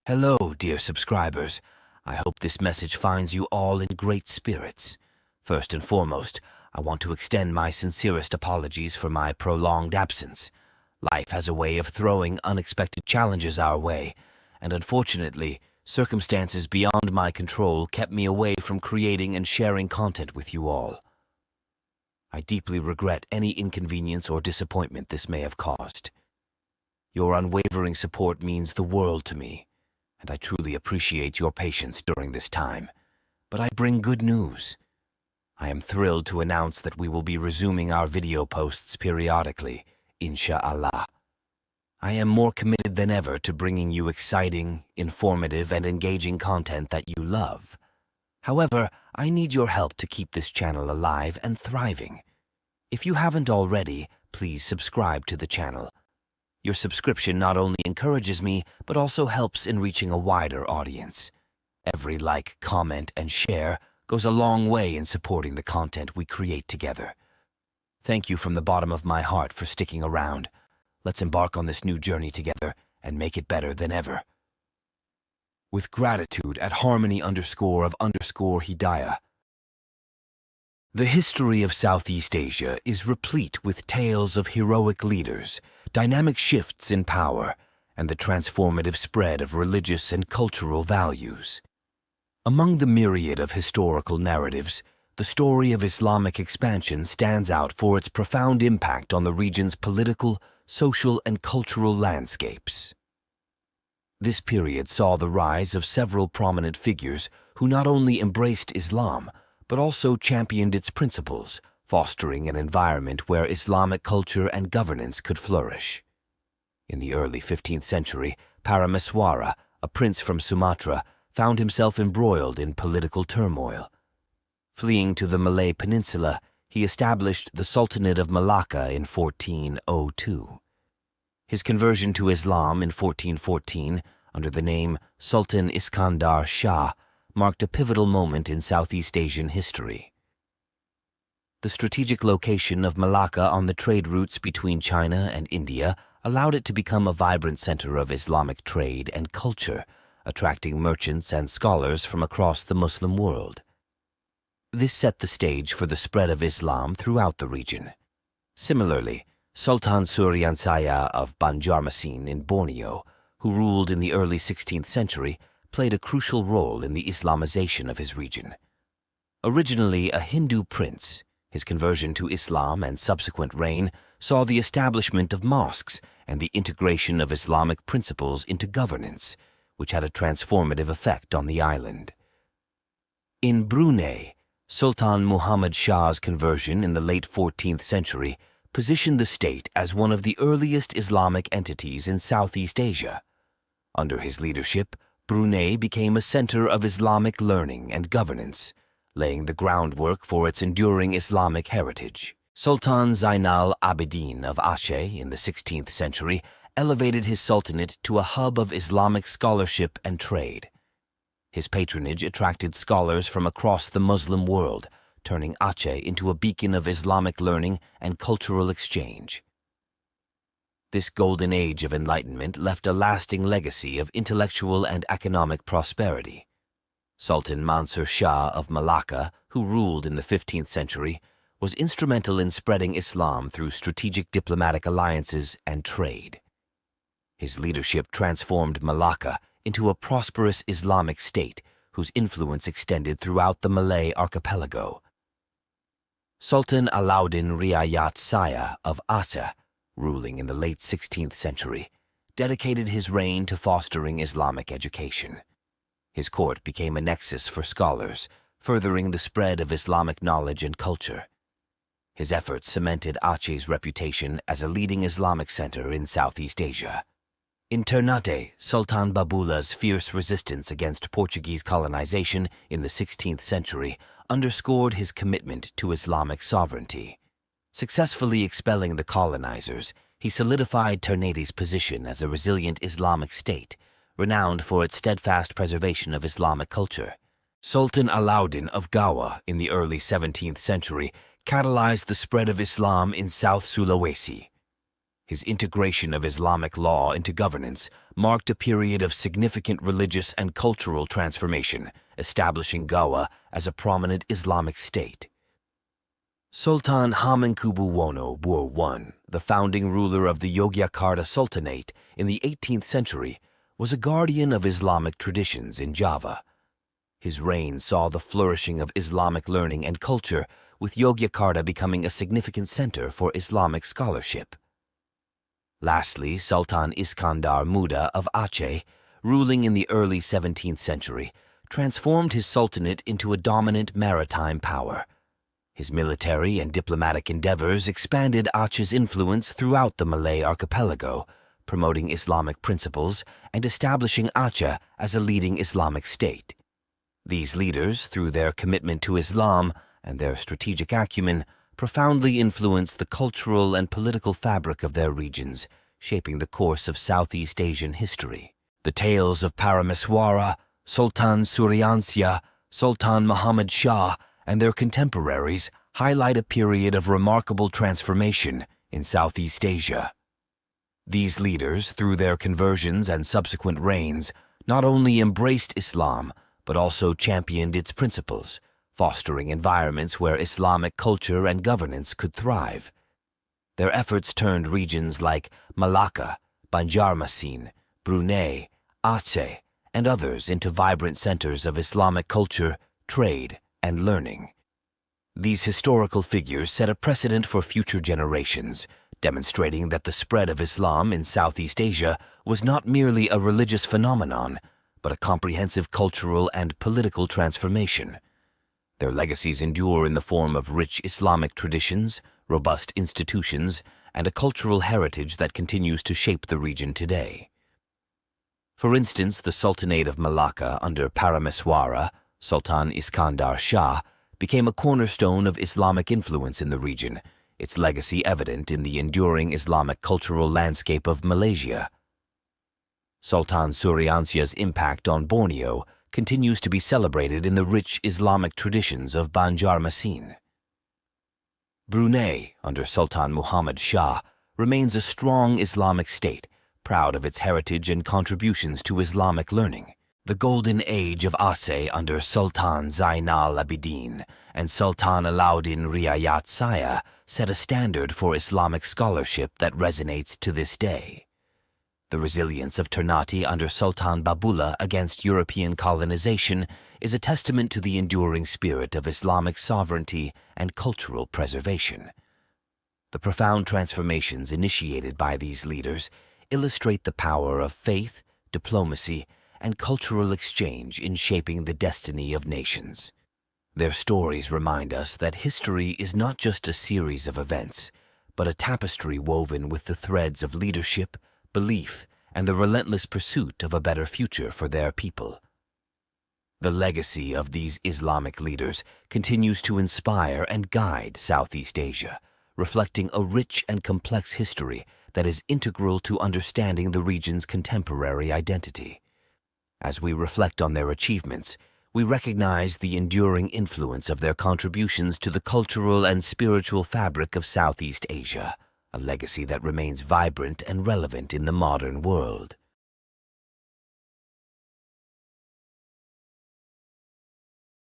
Hello, dear subscribers. I hope this message finds you all in great spirits. First and foremost, I want to extend my sincerest apologies for my prolonged absence. Life has a way of throwing unexpected challenges our way, and unfortunately, circumstances beyond my control kept me away from creating and sharing content with you all. I deeply regret any inconvenience or disappointment this may have caused. Your unwavering support means the world to me, and I truly appreciate your patience during this time. But I bring good news. I am thrilled to announce that we will be resuming our video posts periodically, inshallah. I am more committed than ever to bringing you exciting, informative, and engaging content that you love. However, I need your help to keep this channel alive and thriving. If you haven't already, please subscribe to the channel. Your subscription not only encourages me, but also helps in reaching a wider audience. Every like, comment, and share goes a long way in supporting the content we create together. Thank you from the bottom of my heart for sticking around. Let's embark on this new journey together and make it better than ever. With gratitude at harmony_of_Hidayah. The history of Southeast Asia is replete with tales of heroic leaders, dynamic shifts in power, and the transformative spread of religious and cultural values. Among the myriad of historical narratives, the story of Islamic expansion stands out for its profound impact on the region's political, social, and cultural landscapes. This period saw the rise of several prominent figures who not only embraced Islam, but also championed its principles, fostering an environment where Islamic culture and governance could flourish. In the early 15th century, Parameswara, a prince from Sumatra, found himself embroiled in political turmoil. Fleeing to the Malay Peninsula, he established the Sultanate of Malacca in 1402. His conversion to Islam in 1414, under the name Sultan Iskandar Shah, marked a pivotal moment in Southeast Asian history. The strategic location of Malacca on the trade routes between China and India allowed it to become a vibrant center of Islamic trade and culture, attracting merchants and scholars from across the Muslim world. This set the stage for the spread of Islam throughout the region. Similarly, Sultan Suriansyah of Banjarmasin in Borneo, who ruled in the early 16th century, played a crucial role in the Islamization of his region. Originally a Hindu prince, his conversion to Islam and subsequent reign saw the establishment of mosques and the integration of Islamic principles into governance, which had a transformative effect on the island. In Brunei, Sultan Muhammad Shah's conversion in the late 14th century positioned the state as one of the earliest Islamic entities in Southeast Asia. Under his leadership, Brunei became a center of Islamic learning and governance, laying the groundwork for its enduring Islamic heritage. Sultan Zainal Abidin of Aceh in the 16th century elevated his sultanate to a hub of Islamic scholarship and trade. His patronage attracted scholars from across the Muslim world, turning Aceh into a beacon of Islamic learning and cultural exchange. This golden age of enlightenment left a lasting legacy of intellectual and economic prosperity. Sultan Mansur Shah of Malacca, who ruled in the 15th century, was instrumental in spreading Islam through strategic diplomatic alliances and trade. His leadership transformed Malacca into a prosperous Islamic state whose influence extended throughout the Malay archipelago. Sultan Alauddin Riayat Saya of Aceh, ruling in the late 16th century, dedicated his reign to fostering Islamic education. His court became a nexus for scholars, furthering the spread of Islamic knowledge and culture. His efforts cemented Aceh's reputation as a leading Islamic center in Southeast Asia. In Ternate, Sultan Babullah's fierce resistance against Portuguese colonization in the 16th century underscored his commitment to Islamic sovereignty. Successfully expelling the colonizers, he solidified Ternate's position as a resilient Islamic state, renowned for its steadfast preservation of Islamic culture. Sultan Alauddin of Gawa in the early 17th century catalyzed the spread of Islam in South Sulawesi. His integration of Islamic law into governance marked a period of significant religious and cultural transformation, establishing Goa as a prominent Islamic state. Sultan Hamengkubuwono I, the founding ruler of the Yogyakarta Sultanate in the 18th century, was a guardian of Islamic traditions in Java. His reign saw the flourishing of Islamic learning and culture, with Yogyakarta becoming a significant center for Islamic scholarship. Lastly, Sultan Iskandar Muda of Aceh, ruling in the early 17th century, transformed his sultanate into a dominant maritime power. His military and diplomatic endeavors expanded Aceh's influence throughout the Malay archipelago, promoting Islamic principles and establishing Aceh as a leading Islamic state. These leaders, through their commitment to Islam and their strategic acumen, profoundly influenced the cultural and political fabric of their regions, shaping the course of Southeast Asian history. The tales of Parameswara, Sultan Suriansyah, Sultan Muhammad Shah, and their contemporaries highlight a period of remarkable transformation in Southeast Asia. These leaders, through their conversions and subsequent reigns, not only embraced Islam, but also championed its principles, fostering environments where Islamic culture and governance could thrive. Their efforts turned regions like Malacca, Banjarmasin, Brunei, Aceh, and others into vibrant centers of Islamic culture, trade, and learning. These historical figures set a precedent for future generations, demonstrating that the spread of Islam in Southeast Asia was not merely a religious phenomenon, but a comprehensive cultural and political transformation. Their legacies endure in the form of rich Islamic traditions, robust institutions, and a cultural heritage that continues to shape the region today. For instance, the Sultanate of Malacca under Parameswara, Sultan Iskandar Shah, became a cornerstone of Islamic influence in the region, its legacy evident in the enduring Islamic cultural landscape of Malaysia. Sultan Suriansyah's impact on Borneo continues to be celebrated in the rich Islamic traditions of Banjarmasin. Brunei, under Sultan Muhammad Shah, remains a strong Islamic state, proud of its heritage and contributions to Islamic learning. The golden age of Aceh under Sultan Zainal Abidin and Sultan Alauddin Riayat Saya set a standard for Islamic scholarship that resonates to this day. The resilience of Ternate under Sultan Babullah against European colonization is a testament to the enduring spirit of Islamic sovereignty and cultural preservation. The profound transformations initiated by these leaders illustrate the power of faith, diplomacy, and cultural exchange in shaping the destiny of nations. Their stories remind us that history is not just a series of events, but a tapestry woven with the threads of leadership, belief, and the relentless pursuit of a better future for their people. The legacy of these Islamic leaders continues to inspire and guide Southeast Asia, reflecting a rich and complex history that is integral to understanding the region's contemporary identity. As we reflect on their achievements, we recognize the enduring influence of their contributions to the cultural and spiritual fabric of Southeast Asia, a legacy that remains vibrant and relevant in the modern world.